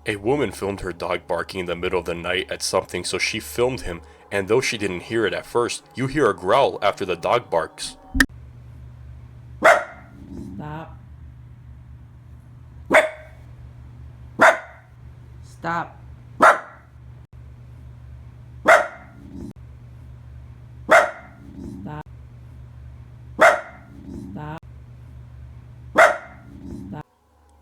A woman filmed her dog barking in the middle of the night at something, so she filmed him, and though she didn't hear it at first, you hear a growl after the dog barks. Stop. Stop. Stop. Stop.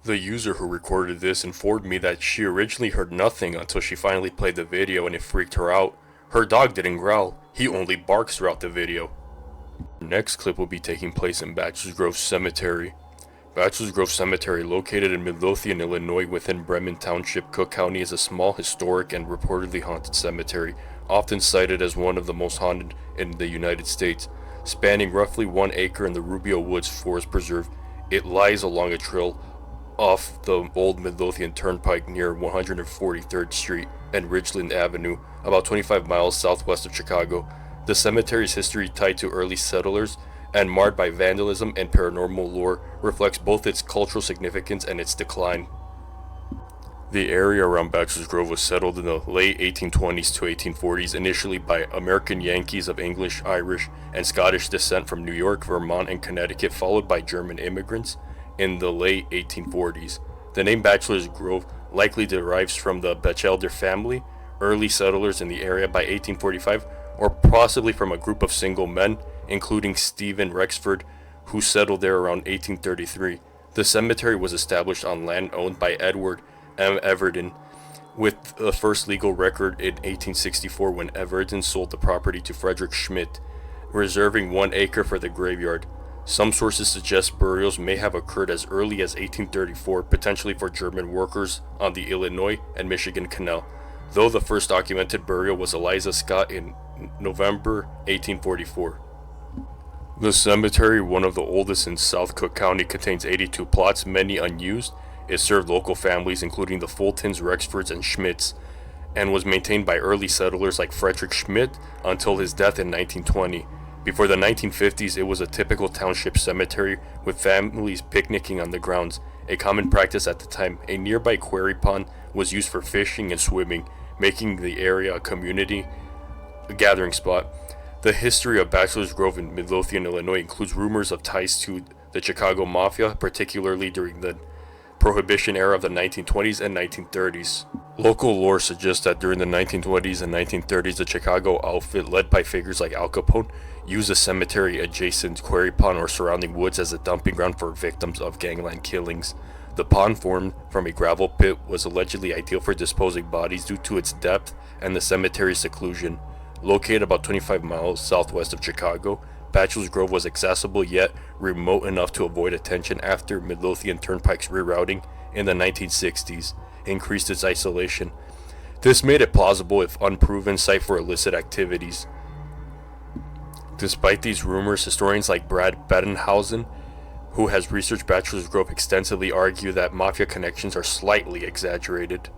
The user who recorded this informed me that she originally heard nothing until she finally played the video and it freaked her out. Her dog didn't growl, he only barks throughout the video. The next clip will be taking place in Bachelor's Grove Cemetery. Bachelor's Grove Cemetery, located in Midlothian, Illinois within Bremen Township, Cook County, is a small, historic, and reportedly haunted cemetery, often cited as one of the most haunted in the United States. Spanning roughly 1 acre in the Rubio Woods Forest Preserve, it lies along a trail off the old Midlothian Turnpike near 143rd Street and Ridgeland Avenue, about 25 miles southwest of Chicago. The cemetery's history, tied to early settlers and marred by vandalism and paranormal lore, reflects both its cultural significance and its decline. The area around Bachelor's Grove was settled in the late 1820s to 1840s, initially by American Yankees of English, Irish, and Scottish descent from New York, Vermont, and Connecticut, followed by German immigrants in the late 1840s. The name Bachelor's Grove likely derives from the Batchelder family, early settlers in the area by 1845, or possibly from a group of single men, including Stephen Rexford, who settled there around 1833. The cemetery was established on land owned by Edward M. Everton, with the first legal record in 1864 when Everton sold the property to Frederick Schmidt, reserving 1 acre for the graveyard. Some sources suggest burials may have occurred as early as 1834, potentially for German workers on the Illinois and Michigan Canal, though the first documented burial was Eliza Scott in November 1844. The cemetery, one of the oldest in South Cook County, contains 82 plots, many unused. It served local families including the Fultons, Rexfords, and Schmidts, and was maintained by early settlers like Frederick Schmidt until his death in 1920. Before the 1950s, it was a typical township cemetery with families picnicking on the grounds, a common practice at the time. A nearby quarry pond was used for fishing and swimming, making the area a community gathering spot. The history of Bachelor's Grove in Midlothian, Illinois includes rumors of ties to the Chicago Mafia, particularly during the Prohibition era of the 1920s and 1930s. Local lore suggests that during the 1920s and 1930s, the Chicago outfit, led by figures like Al Capone, used a cemetery adjacent quarry pond or surrounding woods as a dumping ground for victims of gangland killings. The pond, formed from a gravel pit, was allegedly ideal for disposing bodies due to its depth and the cemetery's seclusion. Located about 25 miles southwest of Chicago, Bachelor's Grove was accessible yet remote enough to avoid attention after Midlothian Turnpike's rerouting in the 1960s increased its isolation. This made it plausible, if unproven, site for illicit activities. Despite these rumors, historians like Brad Bettenhausen, who has researched Bachelor's Grove extensively, argue that mafia connections are slightly exaggerated.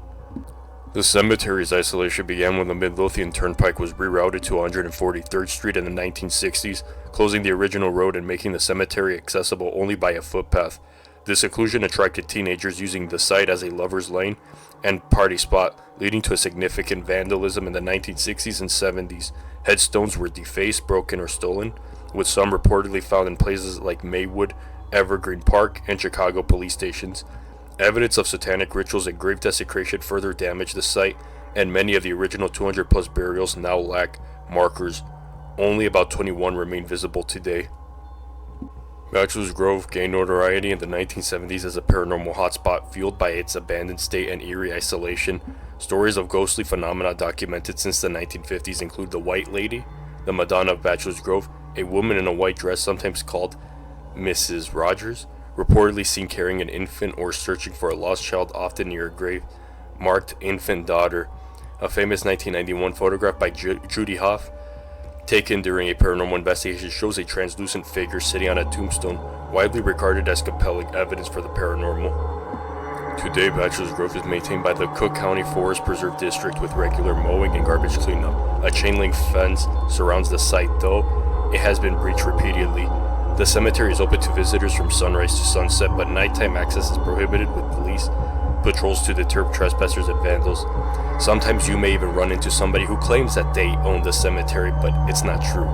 The cemetery's isolation began when the Midlothian Turnpike was rerouted to 143rd Street in the 1960s, closing the original road and making the cemetery accessible only by a footpath. This seclusion attracted teenagers, using the site as a lover's lane and party spot, leading to a significant vandalism in the 1960s and 70s. Headstones were defaced, broken, or stolen, with some reportedly found in places like Maywood, Evergreen Park, and Chicago police stations. Evidence of satanic rituals and grave desecration further damaged the site, and many of the original 200-plus burials now lack markers. Only about 21 remain visible today. Bachelor's Grove gained notoriety in the 1970s as a paranormal hotspot fueled by its abandoned state and eerie isolation. Stories of ghostly phenomena documented since the 1950s include the White Lady, the Madonna of Bachelor's Grove, a woman in a white dress sometimes called Mrs. Rogers, reportedly seen carrying an infant or searching for a lost child, often near a grave marked infant daughter. A famous 1991 photograph by Judy Hoff, taken during a paranormal investigation, shows a translucent figure sitting on a tombstone, widely regarded as compelling evidence for the paranormal. Today, Bachelor's Grove is maintained by the Cook County Forest Preserve District with regular mowing and garbage cleanup. A chain link fence surrounds the site, though it has been breached repeatedly. The cemetery is open to visitors from sunrise to sunset, but nighttime access is prohibited, with police patrols to deter trespassers and vandals. Sometimes you may even run into somebody who claims that they own the cemetery, but it's not true.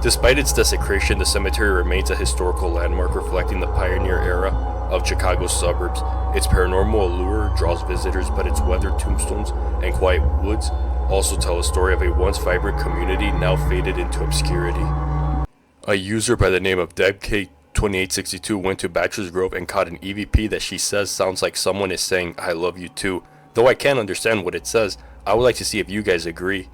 Despite its desecration, the cemetery remains a historical landmark reflecting the pioneer era of Chicago's suburbs. Its paranormal allure draws visitors, but its weathered tombstones and quiet woods also tell a story of a once vibrant community now faded into obscurity. A user by the name of DebK2862 went to Bachelor's Grove and caught an EVP that she says sounds like someone is saying, "I love you too." Though I can't understand what it says, I would like to see if you guys agree.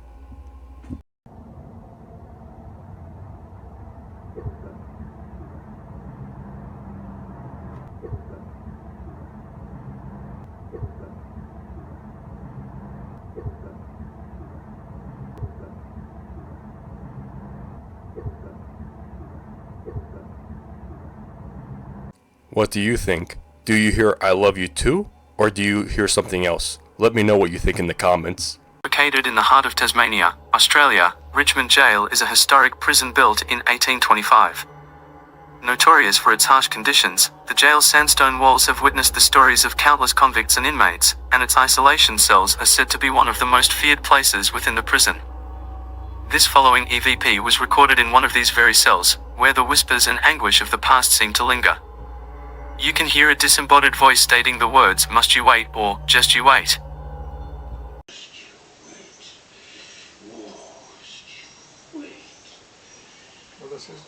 What do you think? Do you hear "I love you too," or do you hear something else? Let me know what you think in the comments. Located in the heart of Tasmania, Australia, Richmond Jail is a historic prison built in 1825. Notorious for its harsh conditions, the jail's sandstone walls have witnessed the stories of countless convicts and inmates, and its isolation cells are said to be one of the most feared places within the prison. This following EVP was recorded in one of these very cells, where the whispers and anguish of the past seem to linger. You can hear a disembodied voice stating the words, "Must you wait," or "Just you wait." What is this?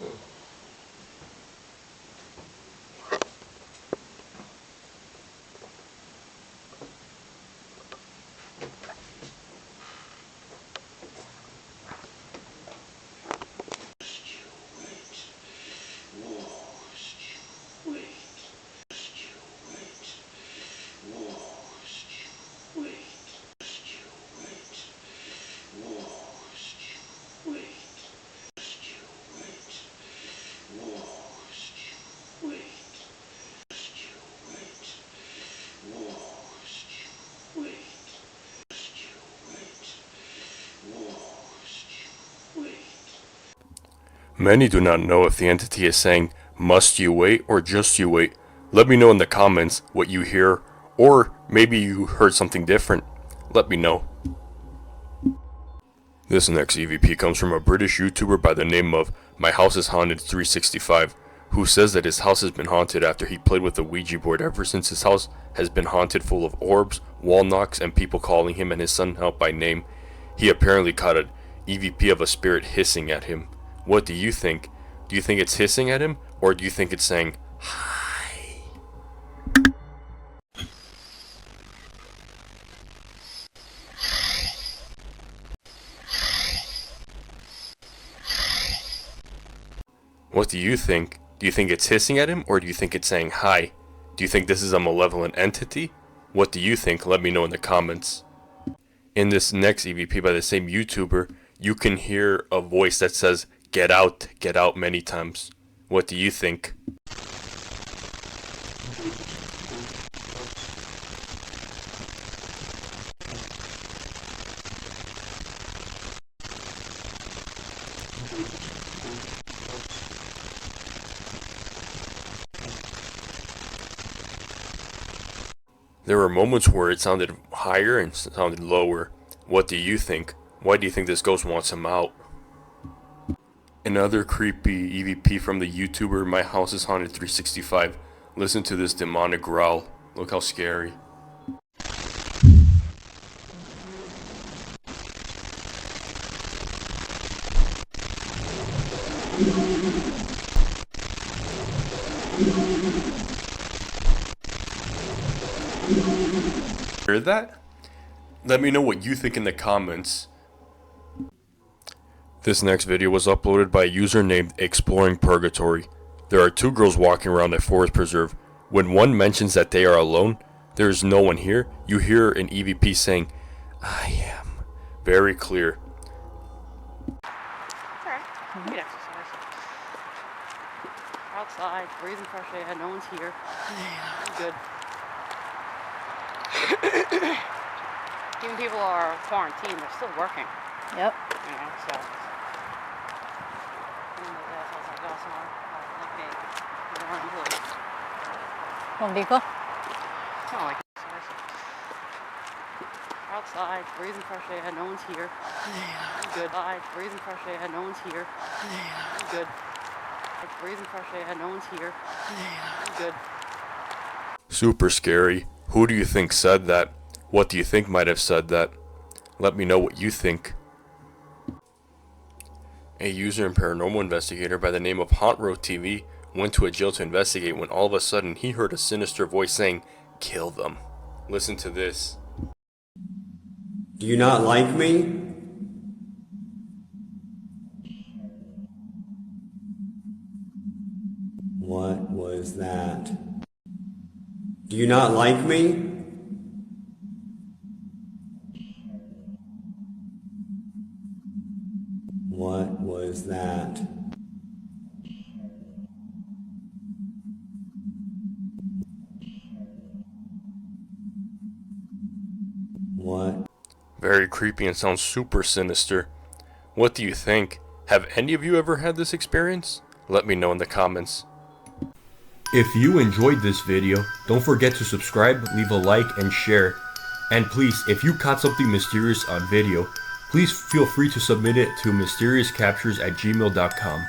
Many do not know if the entity is saying, "Must you wait," or "Just you wait." Let me know in the comments what you hear, or maybe you heard something different. Let me know. This next EVP comes from a British YouTuber by the name of My House is Haunted 365, who says that his house has been haunted after he played with the Ouija board ever since his house has been haunted, full of orbs, wall knocks, and people calling him and his son out by name. He apparently caught an EVP of a spirit hissing at him. What do you think? Do you think it's hissing at him, or do you think it's saying, "Hi"? What do you think? Do you think it's hissing at him, or do you think it's saying "hi"? Do you think this is a malevolent entity? What do you think? Let me know in the comments. In this next EVP by the same YouTuber, you can hear a voice that says, get out," many times. What do you think? There were moments where it sounded higher and sounded lower. What do you think? Why do you think this ghost wants him out? Another creepy EVP from the YouTuber My House is Haunted 365. Listen to this demonic growl. Look how scary. Hear that? Let me know what you think in the comments. This next video was uploaded by a user named Exploring Purgatory. There are two girls walking around a forest preserve. When one mentions that they are alone, there is no one here, you hear an EVP saying, "I am." Very clear. Alright, you can exercise. Outside, breathing fresh air, no one's here. Good. Even people are quarantined, they're still working. Yep. You know, so. Home Depot? It's not like exercise. Outside, breathing fresh air, no one's here. Good. Outside, breathing fresh air, no one's here. Good. Breathing fresh air, no one's here. Good. Super scary. Who do you think said that? What do you think might have said that? Let me know what you think. A user and paranormal investigator by the name of HauntRow TV went to a jail to investigate when all of a sudden he heard a sinister voice saying, "Kill them." Listen to this. Do you not like me? What was that? Do you not like me? What was that? What? Very creepy and sounds super sinister. What do you think? Have any of you ever had this experience? Let me know in the comments. If you enjoyed this video, don't forget to subscribe, leave a like, and share. And please, if you caught something mysterious on video, please feel free to submit it to mysteriouscaptures@gmail.com.